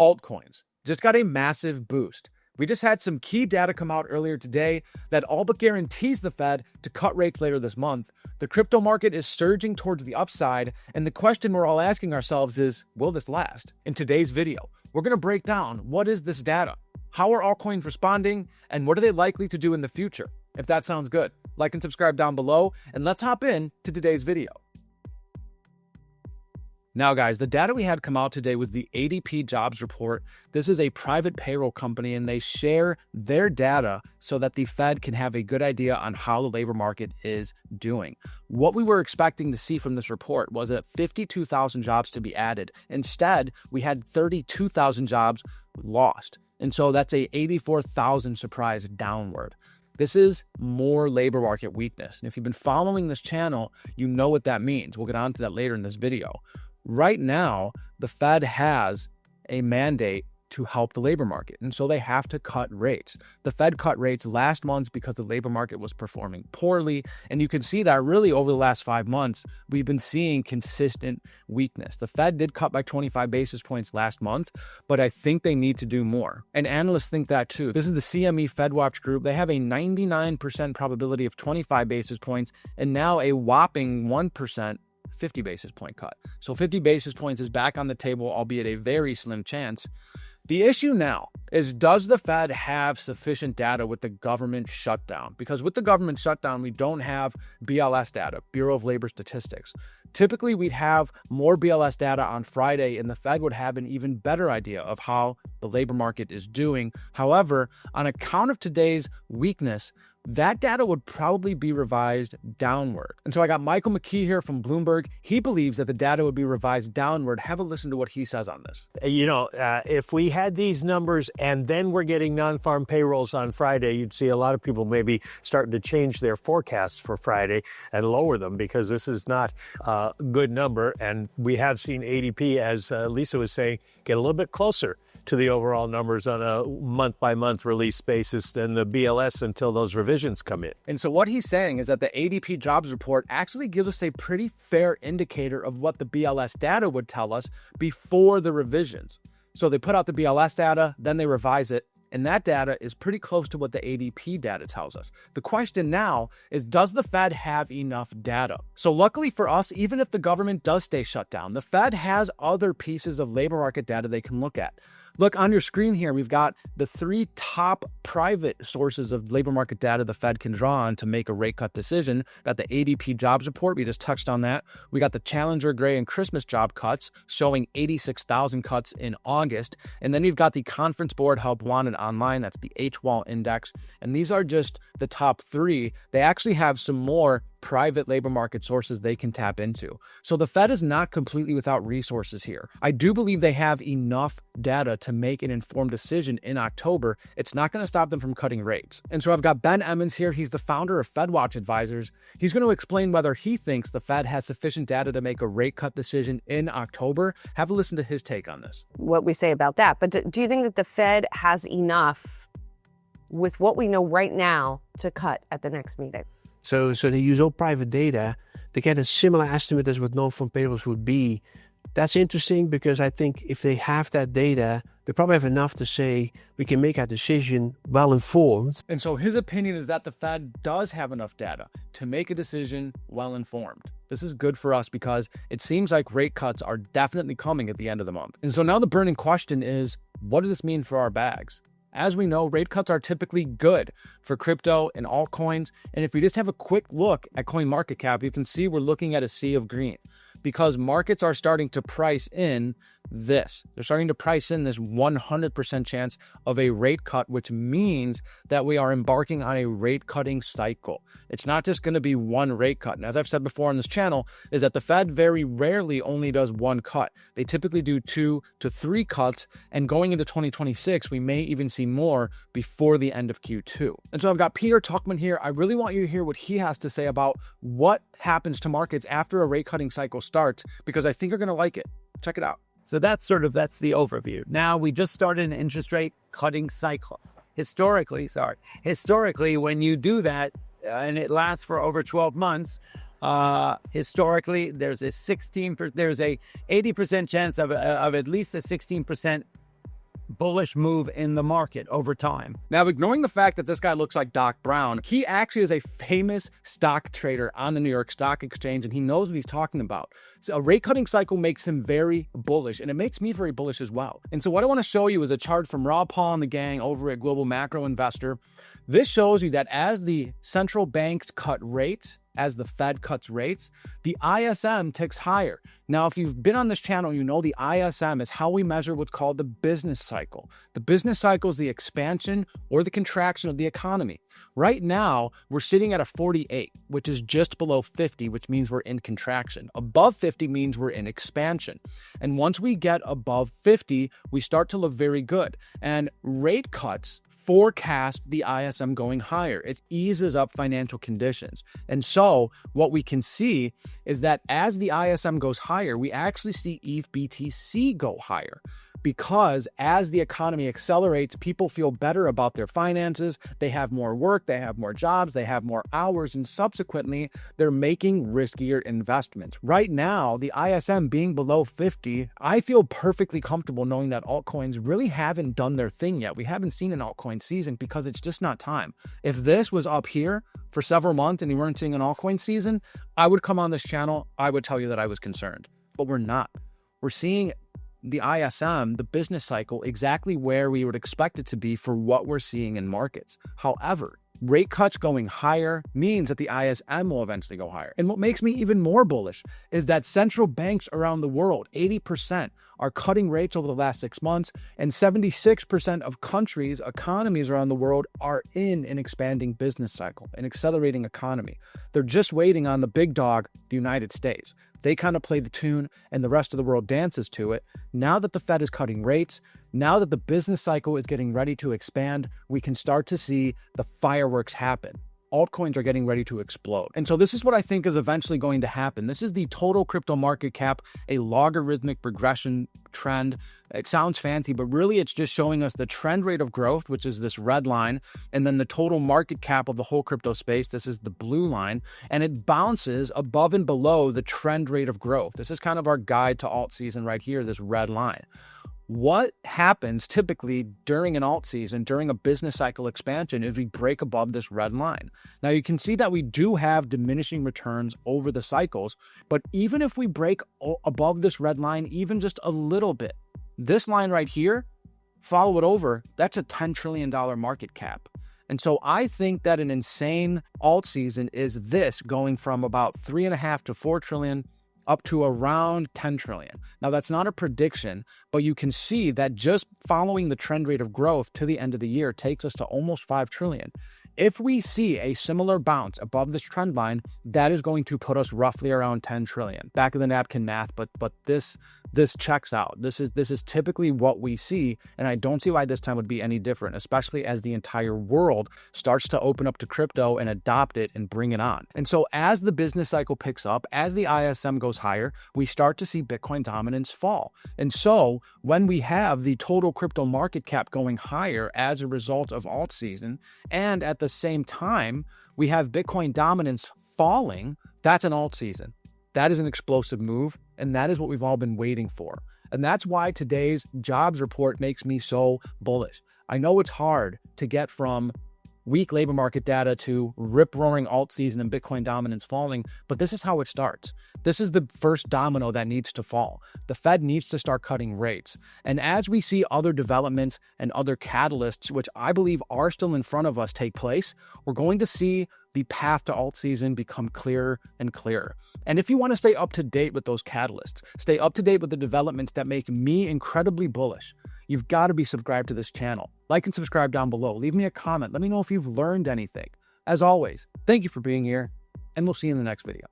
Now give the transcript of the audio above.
Altcoins just got a massive boost. We just had some key data come out earlier today that all but guarantees the Fed to cut rates later this month. The crypto market is surging towards the upside, and the question we're all asking ourselves is, will this last? In today's video, we're going to break down what is this data, how are altcoins responding, and what are they likely to do in the future. If that sounds good, like and subscribe down below, and let's hop in to today's video. Now, guys, the data we had come out today was the ADP jobs report. This is a private payroll company, and they share their data so that the Fed can have a good idea on how the labor market is doing. What we were expecting to see from this report was 52,000 jobs to be added. Instead, we had 32,000 jobs lost. And so that's a 84,000 surprise downward. This is more labor market weakness. And if you've been following this channel, you know what that means. We'll get on to that later in this video. Right now, the Fed has a mandate to help the labor market, and so they have to cut rates. The Fed cut rates last month because the labor market was performing poorly, and you can see that really over the last 5 months, we've been seeing consistent weakness. The Fed did cut by 25 basis points last month, but I think they need to do more, and analysts think that too. This is the CME FedWatch group. They have a 99% probability of 25 basis points, and now a whopping 1% 50 basis point cut. So 50 basis points is back on the table, albeit a very slim chance. The issue now is, does the Fed have sufficient data with the government shutdown? Because with the government shutdown, we don't have BLS data, Bureau of Labor Statistics. Typically, we'd have more BLS data on Friday, and the Fed would have an even better idea of how the labor market is doing. However, on account of today's weakness, that data would probably be revised downward. And so I got Michael McKee here from Bloomberg. He believes that the data would be revised downward. Have a listen to what he says on this. If we had these numbers and then we're getting non-farm payrolls on Friday, you'd see a lot of people maybe starting to change their forecasts for Friday and lower them, because this is not a good number. And we have seen ADP, as Lisa was saying, get a little bit closer to the overall numbers on a month-by-month release basis than the BLS until those revisions come in. And so what he's saying is that the ADP jobs report actually gives us a pretty fair indicator of what the BLS data would tell us before the revisions. So they put out the BLS data, then they revise it, and that data is pretty close to what the ADP data tells us. The question now is, does the Fed have enough data? So luckily for us, even if the government does stay shut down, the Fed has other pieces of labor market data they can look at. Look on your screen here, we've got the 3 top private sources of labor market data the Fed can draw on to make a rate cut decision. Got the ADP jobs report, we just touched on that. We got the Challenger, Gray, and Christmas job cuts showing 86,000 cuts in August. And then we've got the Conference Board Help Wanted Online, that's the HWAL index. And these are just the top 3. They actually have some more private labor market sources they can tap into. So the Fed is not completely without resources here. I do believe they have enough data to make an informed decision in October. It's not going to stop them from cutting rates. And so I've got Ben Emmons here. He's the founder of FedWatch Advisors. He's going to explain whether he thinks the Fed has sufficient data to make a rate cut decision in October. Have a listen to his take on this. What we say about that. But do you think that the Fed has enough with what we know right now to cut at the next meeting? So they use all private data to get a similar estimate as what non-farm payrolls would be. That's interesting, because I think if they have that data, they probably have enough to say we can make our decision well informed. And so his opinion is that the Fed does have enough data to make a decision well informed. This is good for us because it seems like rate cuts are definitely coming at the end of the month. And so now the burning question is, what does this mean for our bags? As we know, rate cuts are typically good for crypto and altcoins. And if we just have a quick look at CoinMarketCap, you can see we're looking at a sea of green, because markets are starting to price in this. They're starting to price in this 100% chance of a rate cut, which means that we are embarking on a rate cutting cycle. It's not just going to be one rate cut. And as I've said before on this channel, is that the Fed very rarely only does one cut. They typically do 2 to 3 cuts. And going into 2026, we may even see more before the end of Q2. And so I've got Peter Tuchman here. I really want you to hear what he has to say about what happens to markets after a rate cutting cycle starts, because I think you're going to like it. Check it out. So that's the overview. Now we just started an interest rate cutting cycle. Historically, when you do that and it lasts for over 12 months, historically there's a 80% chance of at least a 16% bullish move in the market over time. Now, ignoring the fact that this guy looks like Doc Brown, he actually is a famous stock trader on the New York Stock Exchange, and he knows what he's talking about. So a rate cutting cycle makes him very bullish, and it makes me very bullish as well. And so what I want to show you is a chart from Rob Paul and the gang over at Global Macro Investor. This shows you that as the central banks cut rates, as the Fed cuts rates, the ISM ticks higher. Now, if you've been on this channel, you know the ISM is how we measure what's called the business cycle. The business cycle is the expansion or the contraction of the economy. Right now, we're sitting at a 48, which is just below 50, which means we're in contraction. Above 50 means we're in expansion. And once we get above 50, we start to look very good. And rate cuts forecast the ISM going higher. It eases up financial conditions. And so what we can see is that as the ISM goes higher, we actually see ETH BTC go higher. Because as the economy accelerates, people feel better about their finances, they have more work, they have more jobs, they have more hours, and subsequently, they're making riskier investments. Right now, the ISM being below 50, I feel perfectly comfortable knowing that altcoins really haven't done their thing yet. We haven't seen an altcoin season because it's just not time. If this was up here for several months and you weren't seeing an altcoin season, I would come on this channel, I would tell you that I was concerned. But we're not. We're seeing the ISM, the business cycle, exactly where we would expect it to be for what we're seeing in markets. However, rate cuts going higher means that the ISM will eventually go higher. And what makes me even more bullish is that central banks around the world, 80%, are cutting rates over the last 6 months, and 76% of countries, economies around the world are in an expanding business cycle, an accelerating economy. They're just waiting on the big dog, the United States. They kind of play the tune and the rest of the world dances to it. Now that the Fed is cutting rates, now that the business cycle is getting ready to expand, we can start to see the fireworks happen. Altcoins are getting ready to explode. And so this is what I think is eventually going to happen. This is the total crypto market cap, a logarithmic progression trend. It sounds fancy, but really it's just showing us the trend rate of growth, which is this red line, and then the total market cap of the whole crypto space. This is the blue line, and it bounces above and below the trend rate of growth. This is kind of our guide to alt season right here, this red line. What happens typically during an alt season, during a business cycle expansion, is we break above this red line. Now you can see that we do have diminishing returns over the cycles, but even if we break above this red line, even just a little bit, this line right here, follow it over, that's a $10 trillion market cap. And so I think that an insane alt season is this going from about 3.5 to 4 trillion up to around 10 trillion. Now, that's not a prediction, but you can see that just following the trend rate of growth to the end of the year takes us to almost 5 trillion. If we see a similar bounce above this trend line, that is going to put us roughly around 10 trillion. Back of the napkin math, but this checks out. This is typically what we see, and I don't see why this time would be any different, especially as the entire world starts to open up to crypto and adopt it and bring it on. And so as the business cycle picks up, as the ISM goes higher, we start to see Bitcoin dominance fall. And so when we have the total crypto market cap going higher as a result of alt season, and at the same time, we have Bitcoin dominance falling, that's an alt season. That is an explosive move, and that is what we've all been waiting for. And that's why today's jobs report makes me so bullish. I know it's hard to get from weak labor market data to rip-roaring alt season and Bitcoin dominance falling, but this is how it starts. This is the first domino that needs to fall. The Fed needs to start cutting rates. And as we see other developments and other catalysts, which I believe are still in front of us, take place, we're going to see the path to alt season become clearer and clearer. And if you want to stay up to date with those catalysts, stay up to date with the developments that make me incredibly bullish, you've got to be subscribed to this channel. Like and subscribe down below. Leave me a comment. Let me know if you've learned anything. As always, thank you for being here, and we'll see you in the next video.